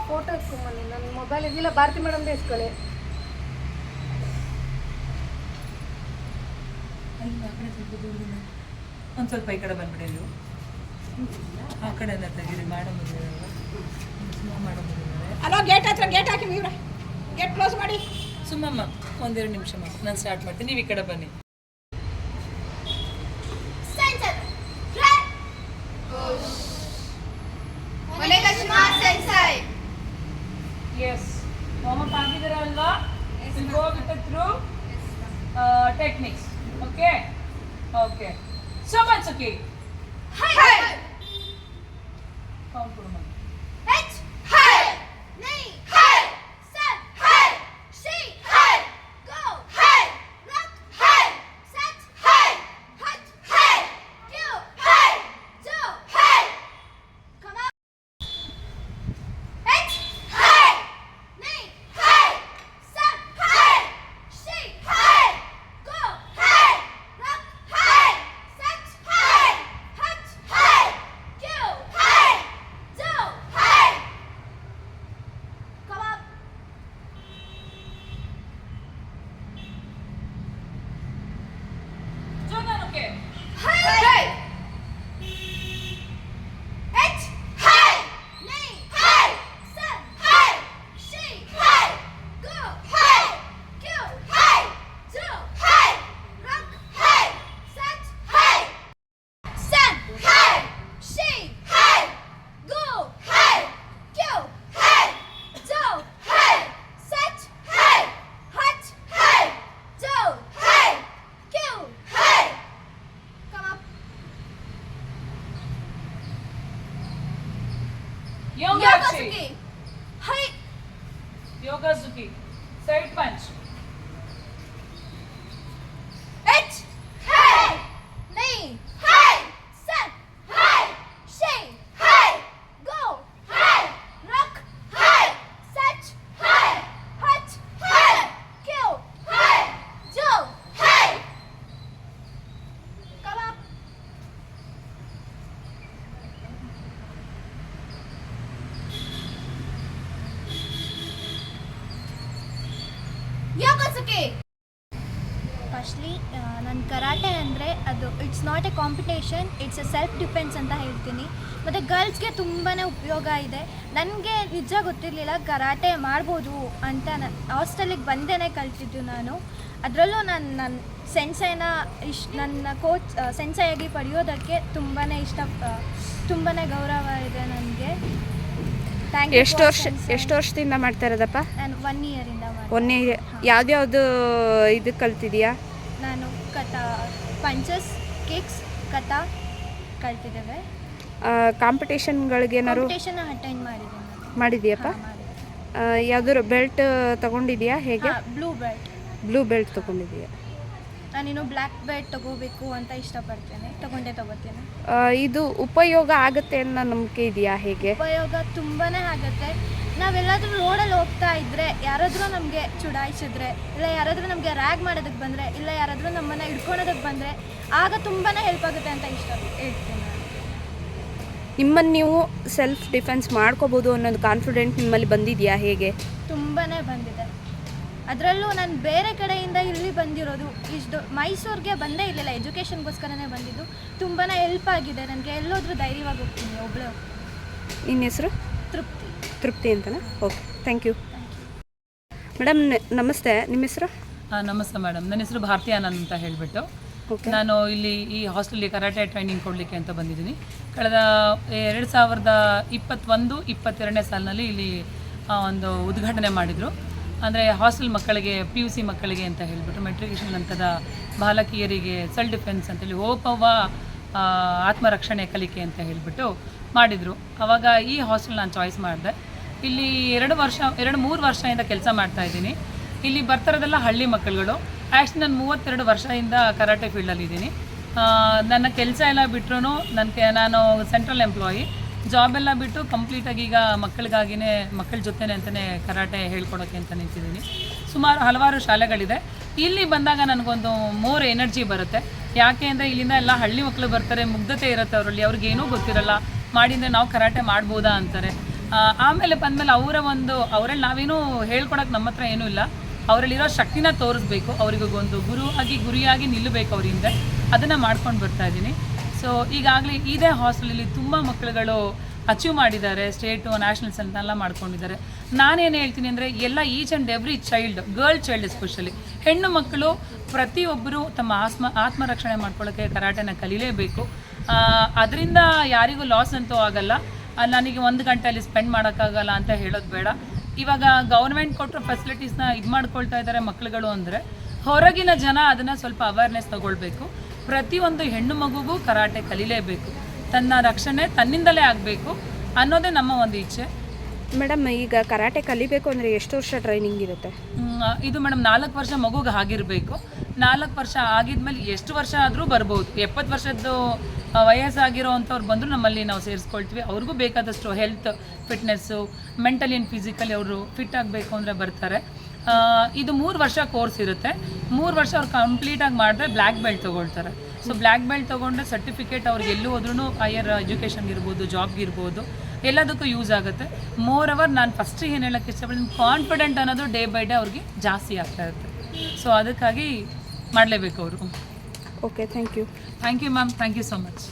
Photo ಇಟ್ಕೊಂಬನ್ನಿ. ನನ್ನ mobile ಇದಿಲ್ಲ, ಭಾರತಿ ಮೇಡಮ್ದು ಇಸ್ಕೊಳ್ಳಿ. ಒಂದು ಸ್ವಲ್ಪ ಈ ಕಡೆ ಬಂದ್ಬಿಡಿ ನೀವು. ಆ ಕಡೆ ತೆಗೀರಿ. ಮೇಡಮ್ ಅಲೋ, ಗೇಟ್ ಹತ್ರ ಗೇಟ್ ಹಾಕಿ ಇವ್ರೆ, ಗೇಟ್ ಕ್ಲೋಸ್ ಮಾಡಿ. ಸುಮ್ಮಮ್ಮ ಒಂದೆರಡು ನಿಮಿಷ ನಾನು ಸ್ಟಾರ್ಟ್ ಮಾಡ್ತೀನಿ, ನೀವು ಈ ಕಡೆ ಬನ್ನಿ. Yes. Warm up ಆಗಿದ್ದೀರಾ ಅಲ್ವಾ? We'll go with the through techniques. Okay? Okay. So much okay. Hey. Count ಕೊಡು ಮಾ. H. Hey. Nay. Hey. Set. Hey. She. Hey. Go. Hey. Rock. Hey. Set. Hey. Hut. Hey. Q. Hey. Do. Hey. Come on. H. Hey. Nay. Hey. Set. Hey. She. Hey. Go. Hey. Rock. Hey. Set. Hey. Hut. Hey. Q. Hey. Do. Hey. Come up. Jordan, okay. Hey. H. Hey. Nay. Hey. Set. Hey. She. Hey. Go. Hey. Q. Hey. Do. Hey. Rock. Hey. Set. Hey. Set. Hey. She. Hey. Go. Hey. Q. Hey. Do. Hey. Set. Hey. Hut. Hey. Do. Hey. Q. Hey. Come up. Yoga Yogazuki. Hey. Yogazuki. Side punch. H. Hey. Nay. Hey. Set. Hey. She. Hey. Go. Hey. Rock. Hey. Set. Hey. Hut. Hey. Q. Hey. Do. Hey. Come up. Yogazuki. Firstly ನನ್ನ karate ಅಂದರೆ ಅದು it's not A competition, it's A self defence ಅಂತ ಹೇಳ್ತೀನಿ. ಮತ್ತು ಗರ್ಲ್ಸ್ಗೆ ತುಂಬಾ ಉಪಯೋಗ ಇದೆ. ನನಗೆ ನಿಜ ಗೊತ್ತಿರಲಿಲ್ಲ ಕರಾಟೆ ಮಾಡ್ಬೋದು ಅಂತ. ಹಾಸ್ಟೆಲಿಗೆ ಬಂದೇ ಕಲ್ತಿದ್ದು ನಾನು. ಅದರಲ್ಲೂ ನನ್ನ ಸೆನ್ಸೈನ ನನ್ನ ಕೋಚ್ ಸೆನ್ಸೈಯಾಗಿ ಪಡೆಯೋದಕ್ಕೆ ತುಂಬಾ ತುಂಬಾ ಗೌರವ ಇದೆ ನನಗೆ. Thank you. ಎಷ್ಟು ವರ್ಷದಿಂದ ಮಾಡ್ತಾ ಇರೋದಪ್ಪ? ನಾನು 1 ಇಯರಿಂದ ಒಂದೇ ಯಾವ್ದ್ಯಾವುದು ಇದು ಕಲ್ತಿದ್ಯಾ? ನಾನು ಪಂಚಸ್, ಕಿಕ್ಸ್, ಕಥಾ ಕಲ್ತಿದ್ದೇವೆ. ಕಾಂಪಿಟೇಷನ್ಗಳಿಗೇನಾದ್ರು ಕಾಂಪಿಟೇಷನ್ ಅಟೆಂಡ್ ಮಾಡಿದ್ದೀನಿ. ಮಾಡಿದ್ಯಪ್ಪ? ಯಾವ್ದಾದ್ರು ಬೆಲ್ಟ್ ತಗೊಂಡಿದ್ಯಾ? ಹೇಗೆ? Blue belt. ಬ್ಲೂ ಬೆಲ್ಟ್ ತಗೊಂಡಿದ್ಯಾ? ನಾನಿನ್ನು ಬ್ಲ್ಯಾಕ್ ಬೆಲ್ಟ್ ತಗೋಬೇಕು ಅಂತ ಇಷ್ಟಪಡ್ತೇನೆ. ತಗೋತೀನಿ. ಇದು ಉಪಯೋಗ ಆಗುತ್ತೆ ಅನ್ನೋ ನಂಬಿಕೆ ಇದೆಯಾ? ಹೇಗೆ ಉಪಯೋಗ ತುಂಬಾ ಆಗುತ್ತೆ. ನಾವೆಲ್ಲಾದರೂ ರೋಡಲ್ಲಿ ಹೋಗ್ತಾ ಇದ್ದರೆ ಯಾರಾದರೂ ನಮಗೆ ಚುಡಾಯಿಸಿದ್ರೆ, ಇಲ್ಲ ಯಾರಾದರೂ ನಮಗೆ ರ್ಯಾಗ್ ಮಾಡೋದಕ್ಕೆ ಬಂದರೆ, ಇಲ್ಲ ಯಾರಾದರೂ ನಮ್ಮನ್ನು ಹಿಡ್ಕೊಳೋದಕ್ಕೆ ಬಂದರೆ ಆಗ ತುಂಬಾ ಹೆಲ್ಪ್ ಆಗುತ್ತೆ ಅಂತ ಹೇಳ್ತೀನಿ ನಾನು. ನಿಮ್ಮನ್ನು ನೀವು ಸೆಲ್ಫ್ ಡಿಫೆನ್ಸ್ ಮಾಡ್ಕೋಬೋದು ಅನ್ನೋದು ಕಾನ್ಫಿಡೆಂಟ್ ನಿಮ್ಮಲ್ಲಿ ಬಂದಿದೆಯಾ? ಹೇಗೆ? ತುಂಬಾ ಬಂದಿದೆ. ಅದರಲ್ಲೂ ನಾನು ಬೇರೆ ಕಡೆಯಿಂದ ಇಲ್ಲಿ ಬಂದಿರೋದು, ಇಷ್ಟು ಮೈಸೂರಿಗೆ ಬಂದೇ ಇರಲಿಲ್ಲ, ಎಜುಕೇಷನ್ಗೋಸ್ಕರನೇ ಬಂದಿದ್ದು. ತುಂಬಾ ಹೆಲ್ಪ್ ಆಗಿದೆ ನನಗೆ. ಎಲ್ಲೋದ್ರೂ ಧೈರ್ಯವಾಗಿ ಹೋಗ್ತೀನಿ, ಒಬ್ಬಳೇ ಹೋಗ್ತೀನಿ. ನಿನ್ನ ಹೆಸರು? ತೃಪ್ತಿ ಅಂತನಾ? Okay, thank you madam. ನಮಸ್ತೆ, ನಿಮ್ಮ ಹೆಸರು? ನಮಸ್ತೆ ಮೇಡಮ್, ನನ್ನ ಹೆಸರು ಭಾರತಿ ಆನಂದ್ ಅಂತ ಹೇಳಿಬಿಟ್ಟು. ನಾನು ಇಲ್ಲಿ ಈ ಹಾಸ್ಟೆಲ್ಗೆ ಕರಾಟೆ ಟ್ರೈನಿಂಗ್ ಕೊಡಲಿಕ್ಕೆ ಅಂತ ಬಂದಿದ್ದೀನಿ. ಕಳೆದ 2021-22ನೇ ಸಾಲಿನಲ್ಲಿ ಇಲ್ಲಿ ಒಂದು ಉದ್ಘಾಟನೆ ಮಾಡಿದರು. ಅಂದರೆ ಹಾಸ್ಟೆಲ್ ಮಕ್ಕಳಿಗೆ, PUC ಮಕ್ಕಳಿಗೆ ಅಂತ ಹೇಳಿಬಿಟ್ಟು, ಮೆಟ್ರಿಕೇಷನ್ ಹಂತದ ಬಾಲಕಿಯರಿಗೆ ಸೆಲ್ಫ್ ಡಿಫೆನ್ಸ್ ಅಂತೇಳಿ ಓಪವ್ವ ಆತ್ಮರಕ್ಷಣೆ ಕಲಿಕೆ ಅಂತ ಹೇಳಿಬಿಟ್ಟು ಮಾಡಿದರು. ಆವಾಗ ಈ ಹಾಸ್ಟೆಲ್ ನಾನು ಚಾಯ್ಸ್ ಮಾಡಿದೆ. ಇಲ್ಲಿ 2-3 ವರ್ಷದಿಂದ ಕೆಲಸ ಮಾಡ್ತಾಯಿದ್ದೀನಿ. ಇಲ್ಲಿ ಬರ್ತಿರೋದೆಲ್ಲ ಹಳ್ಳಿ ಮಕ್ಕಳುಗಳು. ಆ್ಯಕ್ಚುಲಿ ನಾನು 32 ವರ್ಷದಿಂದ ಕರಾಟೆ ಫೀಲ್ಡಲ್ಲಿದ್ದೀನಿ. ನನ್ನ ಕೆಲಸ ಎಲ್ಲ ಬಿಟ್ಟರು ನಾನು ಸೆಂಟ್ರಲ್ ಎಂಪ್ಲಾಯಿ. ಜಾಬೆಲ್ಲ ಬಿಟ್ಟು ಕಂಪ್ಲೀಟಾಗಿ ಈಗ ಮಕ್ಕಳಿಗಾಗಿಯೇ, ಮಕ್ಕಳ ಜೊತೆನೇ ಅಂತಲೇ ಕರಾಟೆ ಹೇಳ್ಕೊಡೋಕ್ಕೆ ಅಂತ ನಿಂತಿದ್ದೀನಿ. ಸುಮಾರು ಹಲವಾರು ಶಾಲೆಗಳಿದೆ. ಇಲ್ಲಿ ಬಂದಾಗ ನನಗೊಂದು ಮೋರ್ ಎನರ್ಜಿ ಬರುತ್ತೆ. ಯಾಕೆ ಅಂದರೆ ಇಲ್ಲಿಂದ ಎಲ್ಲ ಹಳ್ಳಿ ಮಕ್ಕಳು ಬರ್ತಾರೆ, ಮುಗ್ಧತೆ ಇರುತ್ತೆ ಅವರಲ್ಲಿ, ಅವ್ರಿಗೇನೂ ಗೊತ್ತಿರಲ್ಲ. ಮಾಡಿದರೆ ನಾವು ಕರಾಟೆ ಮಾಡ್ಬೋದಾ ಅಂತಾರೆ. ಆಮೇಲೆ ಬಂದಮೇಲೆ ಅವರಲ್ಲಿ ನಾವೇನು ಹೇಳ್ಕೊಡಕ್ಕೆ ನಮ್ಮ ಹತ್ರ ಏನೂ ಇಲ್ಲ, ಅವರಲ್ಲಿರೋ ಶಕ್ತಿನ ತೋರಿಸ್ಬೇಕು, ಅವ್ರಿಗೊಂದು ಗುರಿಯಾಗಿ ನಿಲ್ಲಬೇಕು ಅವ್ರ ಹಿಂದೆ, ಅದನ್ನು ಮಾಡ್ಕೊಂಡು ಬರ್ತಾ ಇದ್ದೀನಿ. ಸೊ ಈಗಾಗಲೇ ಇದೇ ಹಾಸ್ಟೆಲಲ್ಲಿ ತುಂಬ ಮಕ್ಕಳುಗಳು ಅಚೀವ್ ಮಾಡಿದ್ದಾರೆ, ಸ್ಟೇಟು ನ್ಯಾಷನಲ್ಸ್ ಅಂತೆಲ್ಲ ಮಾಡ್ಕೊಂಡಿದ್ದಾರೆ. ನಾನೇನು ಹೇಳ್ತೀನಿ ಅಂದರೆ ಎಲ್ಲ each and every child, girl child especially, ಹೆಣ್ಣು ಮಕ್ಕಳು ಪ್ರತಿಯೊಬ್ಬರು ತಮ್ಮ ಆತ್ಮರಕ್ಷಣೆ ಮಾಡ್ಕೊಳ್ಳೋಕ್ಕೆ ಕರಾಟೆನ ಕಲೀಲೇಬೇಕು. ಅದರಿಂದ ಯಾರಿಗೂ ಲಾಸ್ ಅಂತೂ ಆಗಲ್ಲ, ನನಗೆ 1 ಗಂಟೆ ಅಲ್ಲಿ ಸ್ಪೆಂಡ್ ಮಾಡೋಕ್ಕಾಗಲ್ಲ ಅಂತ ಹೇಳೋದು ಬೇಡ. ಇವಾಗ ಗೌರ್ಮೆಂಟ್ ಕೊಟ್ಟರು ಫೆಸಿಲಿಟೀಸ್ನ ಇದು ಮಾಡ್ಕೊಳ್ತಾ ಇದ್ದಾರೆ ಮಕ್ಕಳುಗಳು ಅಂದರೆ, ಹೊರಗಿನ ಜನ ಅದನ್ನು ಸ್ವಲ್ಪ ಅವೇರ್ನೆಸ್ ತಗೊಳ್ಬೇಕು. ಪ್ರತಿಯೊಂದು ಹೆಣ್ಣು ಮಗುಗೂ ಕರಾಟೆ ಕಲೀಲೇಬೇಕು, ತನ್ನ ರಕ್ಷಣೆ ತನ್ನಿಂದಲೇ ಆಗಬೇಕು ಅನ್ನೋದೇ ನಮ್ಮ ಒಂದು ಇಚ್ಛೆ. ಮೇಡಮ್, ಈಗ ಕರಾಟೆ ಕಲಿಬೇಕು ಅಂದರೆ ಎಷ್ಟು ವರ್ಷ ಟ್ರೈನಿಂಗ್ ಇರುತ್ತೆ? ಇದು ಮೇಡಮ್ 4 ವರ್ಷ ಮಗುಗೆ ಆಗಿರಬೇಕು. 4 ವರ್ಷ ಆಗಿದ್ಮೇಲೆ ಎಷ್ಟು ವರ್ಷ ಆದರೂ ಬರ್ಬೋದು. 70 ವರ್ಷದ್ದು ವಯಸ್ಸಾಗಿರೋ ಅಂಥವ್ರು ಬಂದರೂ ನಮ್ಮಲ್ಲಿ ನಾವು ಸೇರಿಸ್ಕೊಳ್ತೀವಿ. ಅವ್ರಿಗೂ ಬೇಕಾದಷ್ಟು health, fitness, mentally and physically ಅವರು ಫಿಟ್ ಆಗಬೇಕು ಅಂದರೆ ಬರ್ತಾರೆ. ಇದು 3 ವರ್ಷ ಕೋರ್ಸ್ ಇರುತ್ತೆ. 3 ವರ್ಷ ಅವ್ರು ಕಂಪ್ಲೀಟಾಗಿ ಮಾಡಿದ್ರೆ ಬ್ಲ್ಯಾಕ್ ಬೆಲ್ಟ್ ತೊಗೊಳ್ತಾರೆ. ಸೊ ಬ್ಲ್ಯಾಕ್ ಬೆಲ್ಟ್ ತೊಗೊಂಡ್ರೆ ಸರ್ಟಿಫಿಕೇಟ್ ಅವ್ರಿಗೆ ಎಲ್ಲೂ ಹೋದ್ರೂ ಹೈಯರ್ ಎಜುಕೇಷನ್ಗೆ ಇರ್ಬೋದು, ಜಾಬ್ಗೆ ಇರ್ಬೋದು, ಎಲ್ಲದಕ್ಕೂ ಯೂಸ್ ಆಗುತ್ತೆ. ಮೋರ್ ಓವರ್ ನಾನು ಫಸ್ಟ್ ಏನು ಹೇಳೋಕ್ಕೆ ಇಷ್ಟಪಡ್ತೀನಿ, ಕಾನ್ಫಿಡೆಂಟ್ ಅನ್ನೋದು ಡೇ ಬೈ ಡೇ ಅವ್ರಿಗೆ ಜಾಸ್ತಿ ಆಗ್ತಾ ಇರುತ್ತೆ. ಸೊ ಅದಕ್ಕಾಗಿ ಮಾಡಲೇಬೇಕು ಅವರು. Okay, thank you ma'am, thank you so much.